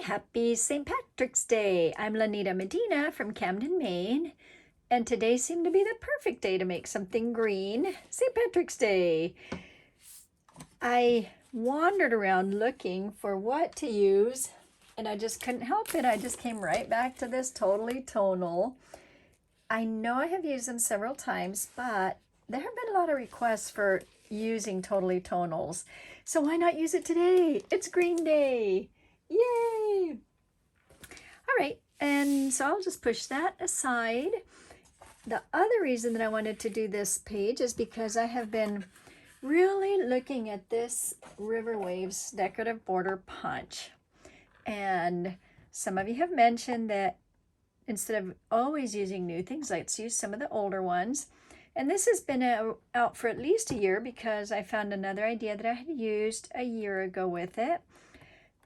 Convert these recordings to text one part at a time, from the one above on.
Happy St. Patrick's Day! I'm Lanita Medina from Camden, Maine, and today seemed to be the perfect day to make something green. St. Patrick's Day! I wandered around looking for what to use, and I just couldn't help it. I just came right back to this Totally Tonal. I know I have used them several times, but there have been a lot of requests for using Totally Tonals. So why not use it today? It's Green Day! Yay! All right, and so I'll just push that aside. The other reason that I wanted to do this page is because I have been really looking at this River Waves decorative border punch. And some of you have mentioned that instead of always using new things, let's use some of the older ones. And this has been out for at least a year because I found another idea that I had used a year ago with it.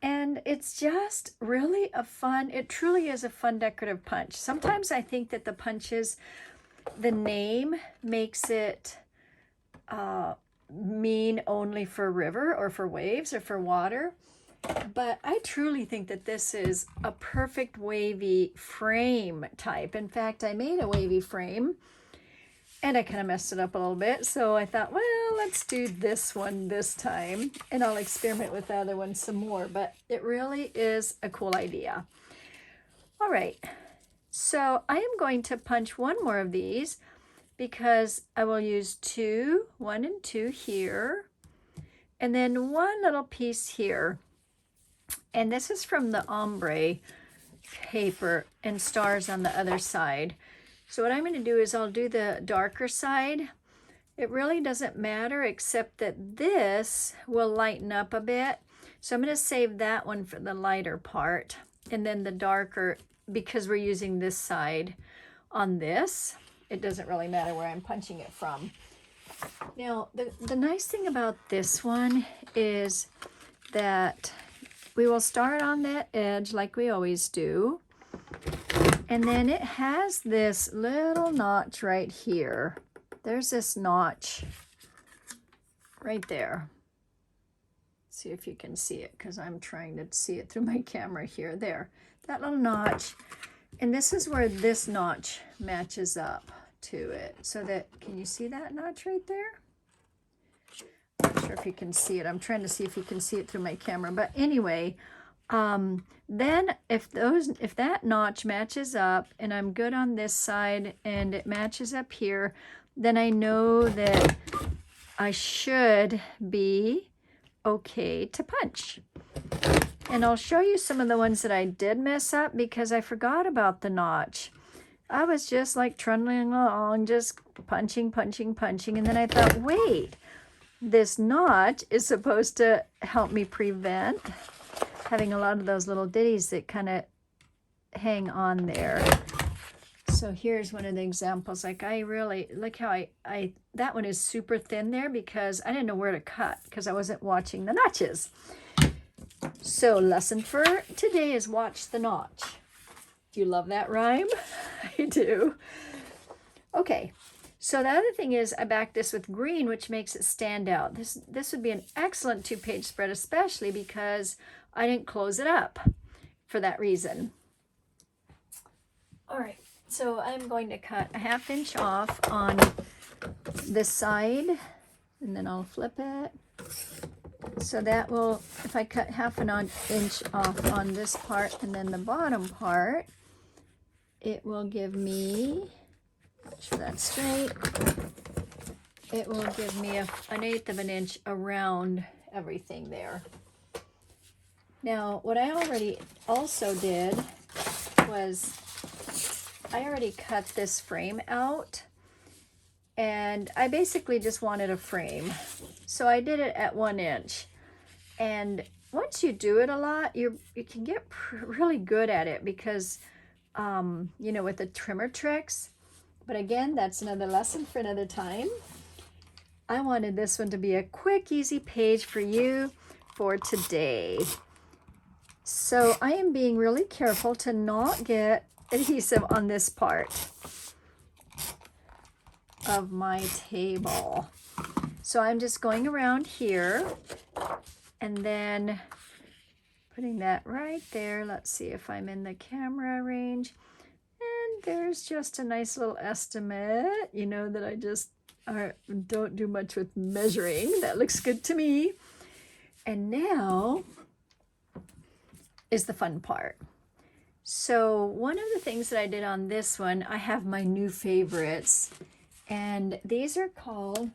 And it's just really it truly is a fun decorative punch. Sometimes I think that the punches, the name makes it mean only for river or for waves or for water. But I truly think that this is a perfect wavy frame type. In fact, I made a wavy frame and I kind of messed it up a little bit. So I thought, well, let's do this one this time. And I'll experiment with the other one some more. But it really is a cool idea. All right. So I am going to punch one more of these because I will use 1 and 2 here. And then one little piece here. And this is from the ombre paper and stars on the other side. So what I'm going to do is I'll do the darker side. It really doesn't matter except that this will lighten up a bit. So I'm going to save that one for the lighter part. And then the darker, because we're using this side on this, it doesn't really matter where I'm punching it from. Now, the nice thing about this one is that we will start on that edge like we always do. And then it has this little notch right here. There's this notch right there. See if you can see it because I'm trying to see it through my camera here. There, that little notch. And this is where this notch matches up to it. So that, can you see that notch right there? I'm not sure if you can see it. I'm trying to see if you can see it through my camera. But anyway, then if that notch matches up and I'm good on this side and it matches up here, then I know that I should be okay to punch. And I'll show you some of the ones that I did mess up because I forgot about the notch. I was just like trundling along, just punching. And then I thought, wait, this notch is supposed to help me prevent having a lot of those little ditties that kind of hang on there. So here's one of the examples. Like I really, look how that one is super thin there because I didn't know where to cut because I wasn't watching the notches. So lesson for today is watch the notch. Do you love that rhyme? I do. Okay. So the other thing is I backed this with green, which makes it stand out. This would be an excellent 2-page spread, especially because I didn't close it up for that reason. All right, so I'm going to cut a 1/2 inch off on this side, and then I'll flip it. So that will, if I cut 1/2 inch off on this part and then the bottom part, it will give me, make sure that's straight, it will give me an 1/8 of an inch around everything there. Now, what I already also did was I already cut this frame out and I basically just wanted a frame. So I did it at 1 inch. And once you do it a lot, you can get really good at it because, you know, with the trimmer tricks. But again, that's another lesson for another time. I wanted this one to be a quick, easy page for you for today. So I am being really careful to not get adhesive on this part of my table. So I'm just going around here and then Putting that right there. Let's see if I'm in the camera range. And there's just a nice little estimate, you know, that I just don't do much with measuring. That looks good to me. And now is the fun part. So one of the things that I did on this one, I have my new favorites. And these are called,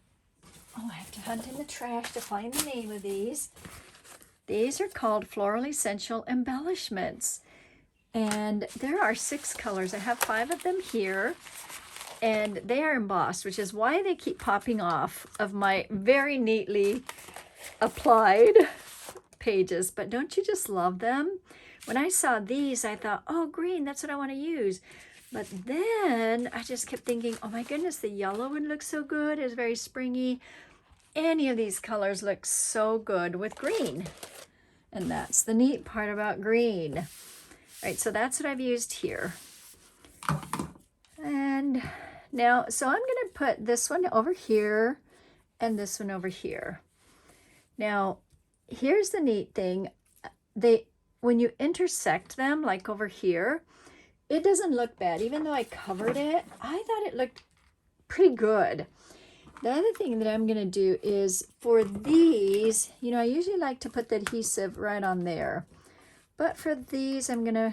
oh, I have to hunt in the trash to find the name of these. These are called Floral Essential Embellishments. And there are 6 colors. I have 5 of them here. And they are embossed, which is why they keep popping off of my very neatly applied pages. But don't you just love them? When I saw these, I thought, oh, green, that's what I want to use. But then I just kept thinking, oh my goodness, the yellow one looks so good. It's very springy. Any of these colors look so good with green. And that's the neat part about green. All right, so that's what I've used here. And now, so I'm going to put this one over here and this one over here. Now, here's the neat thing. When you intersect them, like over here, it doesn't look bad. Even though I covered it, I thought it looked pretty good. The other thing that I'm going to do is for these, you know, I usually like to put the adhesive right on there. But for these, I'm just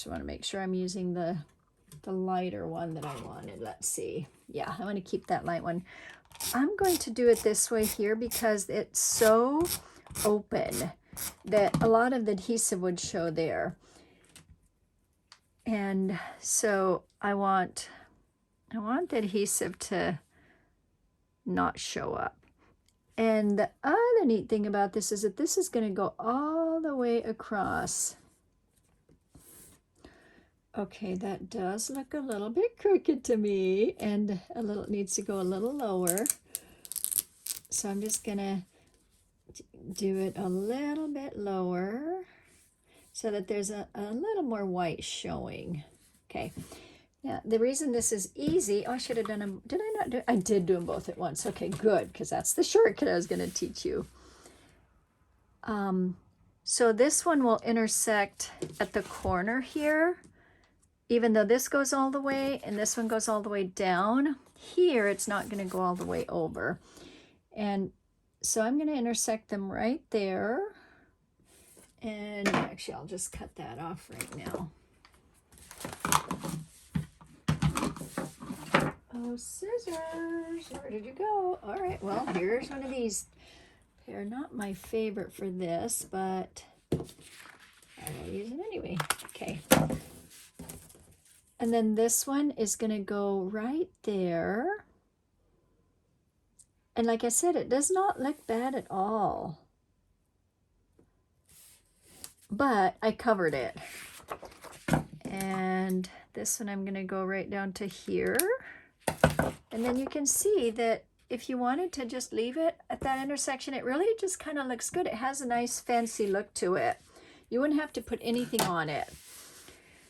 want to make sure I'm using the lighter one that I wanted. Let's see. Yeah, I want to keep that light one. I'm going to do it this way here because it's so open that a lot of the adhesive would show there. And so I want the adhesive to not show up. And the other neat thing about this is that this is going to go all the way across. Okay, that does look a little bit crooked to me, and it needs to go a little lower. So I'm just going to do it a little bit lower so that there's a little more white showing. Okay. Now, the reason this is easy, I should have done them. Did I not do? I did do them both at once. Okay, good, because that's the shortcut I was going to teach you. So this one will intersect at the corner here, even though this goes all the way and this one goes all the way down. Here, it's not going to go all the way over. And so I'm going to intersect them right there. And actually, I'll just cut that off right now. Oh, scissors, where did you go? All right, well, here's one of these. They're not my favorite for this, but I will use it anyway. Okay. And then this one is going to go right there. And like I said, it does not look bad at all. But I covered it. And this one I'm going to go right down to here. And then you can see that if you wanted to just leave it at that intersection, it really just kind of looks good. It has a nice fancy look to it. You wouldn't have to put anything on it.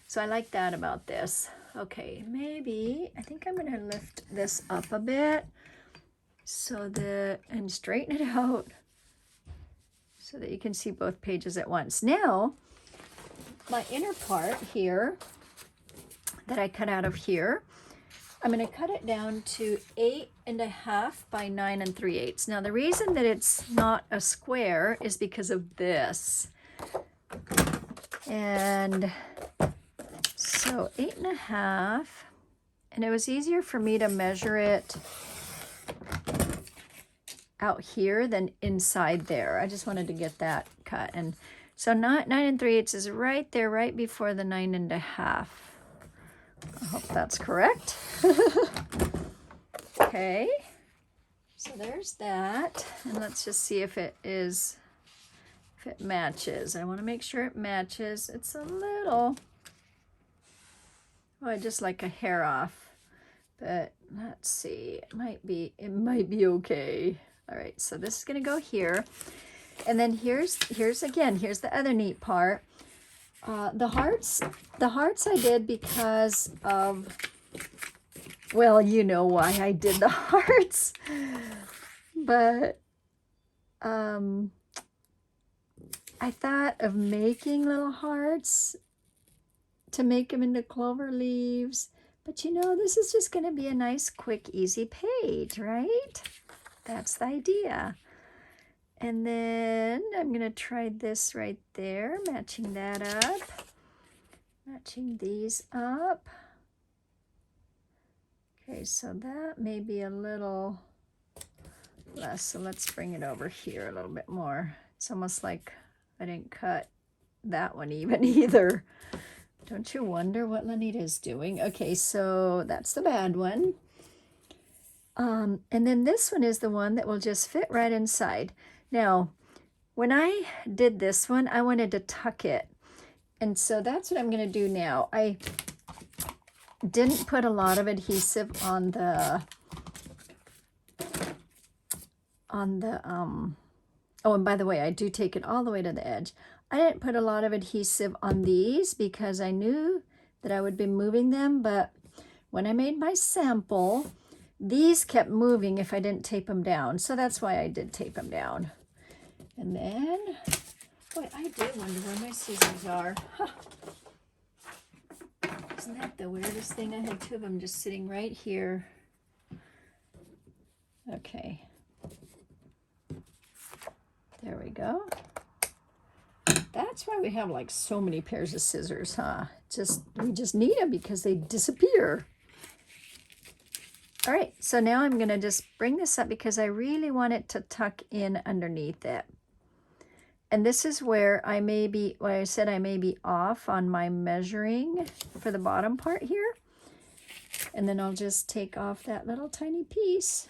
So I like that about this. Okay, maybe, I think I'm going to lift this up a bit and straighten it out so that you can see both pages at once. Now, my inner part here that I cut out of here, I'm going to cut it down to 8.5 by 9 3/8. Now, the reason that it's not a square is because of this. And so 8.5, and it was easier for me to measure it out here than inside there. I just wanted to get that cut. And so 9 3/8 is right there, right before the 9.5. I hope that's correct. Okay, so there's that. And let's just see if it matches. I want to make sure it matches. It's a little, oh, I just like a hair off, but let's see, it might be okay. All right, so this is going to go here. And then here's the other neat part. The hearts I did because of, well, you know why I did the hearts. But I thought of making little hearts to make them into clover leaves. But you know, this is just going to be a nice, quick, easy page, right? That's the idea. And then I'm going to try this right there, matching that up. Matching these up. Okay, so that may be a little less. So let's bring it over here a little bit more. It's almost like I didn't cut that one even either. Don't you wonder what Lanita's doing? Okay, so that's the bad one. And then this one is the one that will just fit right inside. Now, when I did this one, I wanted to tuck it. And so that's what I'm going to do now. I didn't put a lot of adhesive on the oh, and by the way, I do take it all the way to the edge. I didn't put a lot of adhesive on these because I knew that I would be moving them, but when I made my sample, these kept moving if I didn't tape them down. So that's why I did tape them down. And then, boy, I did wonder where my scissors are. Huh. Isn't that the weirdest thing? I had two of them just sitting right here. Okay. There we go. That's why we have like so many pairs of scissors, huh? We just need them because they disappear. All right, so now I'm gonna just bring this up because I really want it to tuck in underneath it. And this is where I may be, well, I said I may be off on my measuring for the bottom part here. And then I'll just take off that little tiny piece.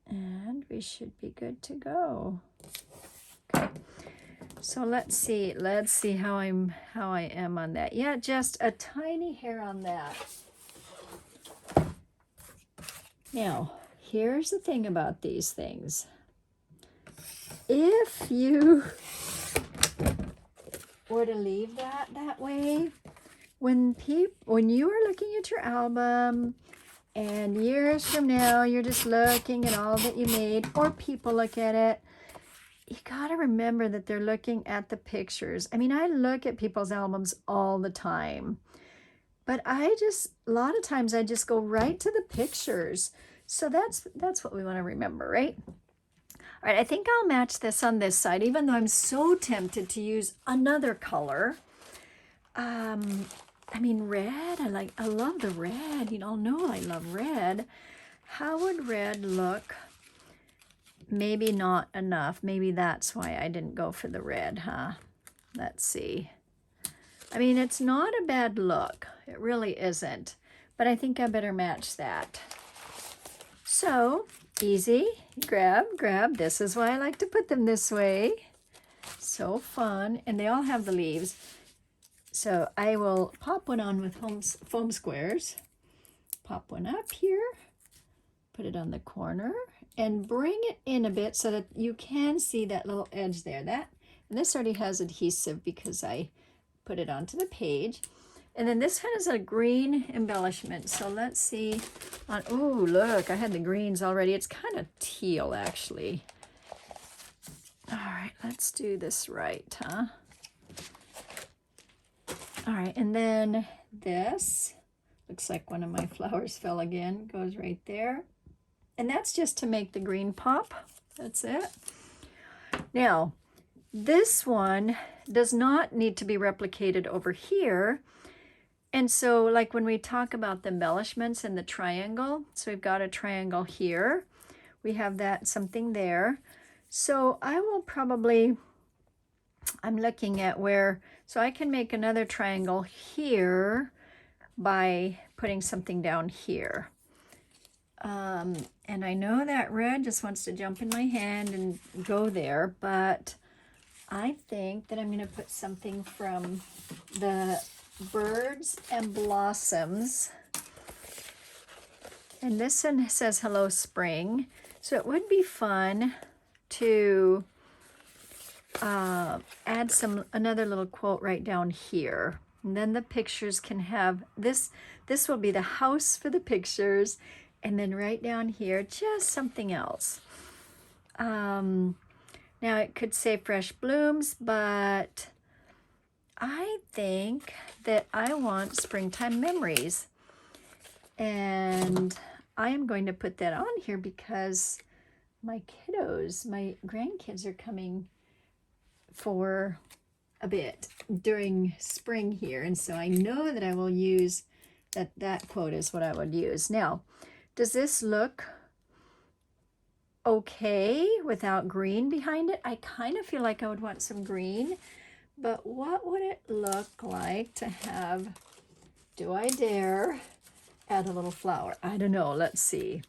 And we should be good to go. Okay, so let's see how I am on that. Yeah, just a tiny hair on that. Now, here's the thing about these things. If you were to leave that way, when you are looking at your album, and years from now, you're just looking at all that you made, or people look at it, you gotta remember that they're looking at the pictures. I mean, I look at people's albums all the time, but a lot of times I just go right to the pictures. So that's what we wanna remember, right? All right, I think I'll match this on this side, even though I'm so tempted to use another color. I mean, red, I love the red. You all know I love red. How would red look? Maybe not enough. Maybe that's why I didn't go for the red, huh? Let's see. I mean, it's not a bad look. It really isn't. But I think I better match that. So, easy. Grab. This is why I like to put them this way. So fun. And they all have the leaves. So I will pop one on with foam squares, pop one up here, put it on the corner, and bring it in a bit so that you can see that little edge there. And this already has adhesive because I put it onto the page. And then this one is a green embellishment. So let's see. Oh, look, I had the greens already. It's kind of teal, actually. All right, let's do this right, huh? All right, and then this looks like one of my flowers fell again, goes right there. And that's just to make the green pop. That's it. Now, this one does not need to be replicated over here. And so, like when we talk about the embellishments and the triangle, so we've got a triangle here. We have that something there. So I will probably, I'm looking at where, so I can make another triangle here by putting something down here. And I know that red just wants to jump in my hand and go there, but I think that I'm going to put something from the Birds and Blossoms. And this one says Hello Spring. So it would be fun to add another little quote right down here. And then the pictures can have this. This will be the house for the pictures. And then right down here, just something else. Now it could say fresh blooms, but I think that I want springtime memories. And I am going to put that on here because my kiddos, my grandkids are coming for a bit during spring here. And so I know that I will use that quote is what I would use. Now, does this look okay without green behind it? I kind of feel like I would want some green, but what would it look like to have, do I dare add a little flower? I don't know, let's see.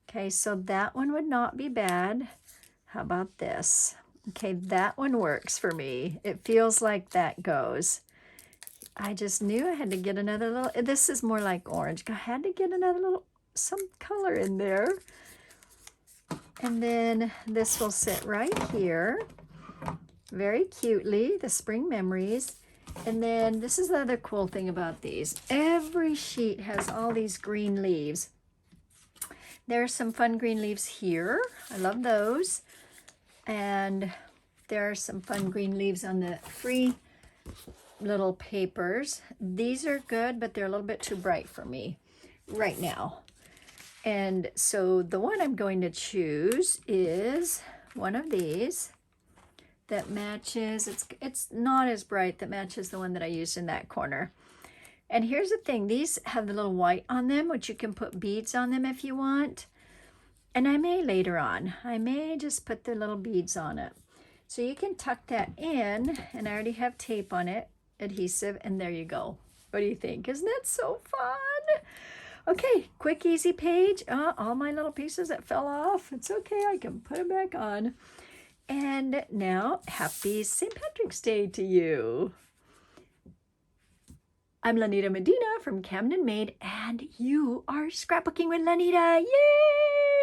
Okay, so that one would not be bad. How about this? Okay, that one works for me. It feels like that goes. I just knew I had to get another little, this is more like orange. I had to get another little, some color in there. And then this will sit right here, very cutely, the spring memories. And then this is the other cool thing about these. Every sheet has all these green leaves. There are some fun green leaves here. I love those. And there are some fun green leaves on the free little papers. These are good, but they're a little bit too bright for me right now. And so the one I'm going to choose is one of these that matches, it's not as bright, that matches the one that I used in that corner. And here's the thing, these have the little white on them, which you can put beads on them if you want. And I may later on, I may just put the little beads on it. So you can tuck that in, and I already have tape on it, adhesive, and there you go. What do you think? Isn't that so fun? Okay, quick, easy page. All my little pieces that fell off, it's okay, I can put them back on. And now, happy St. Patrick's Day to you. I'm Lanita Medina from Camden, Maine, and you are scrapbooking with Lanita. Yay!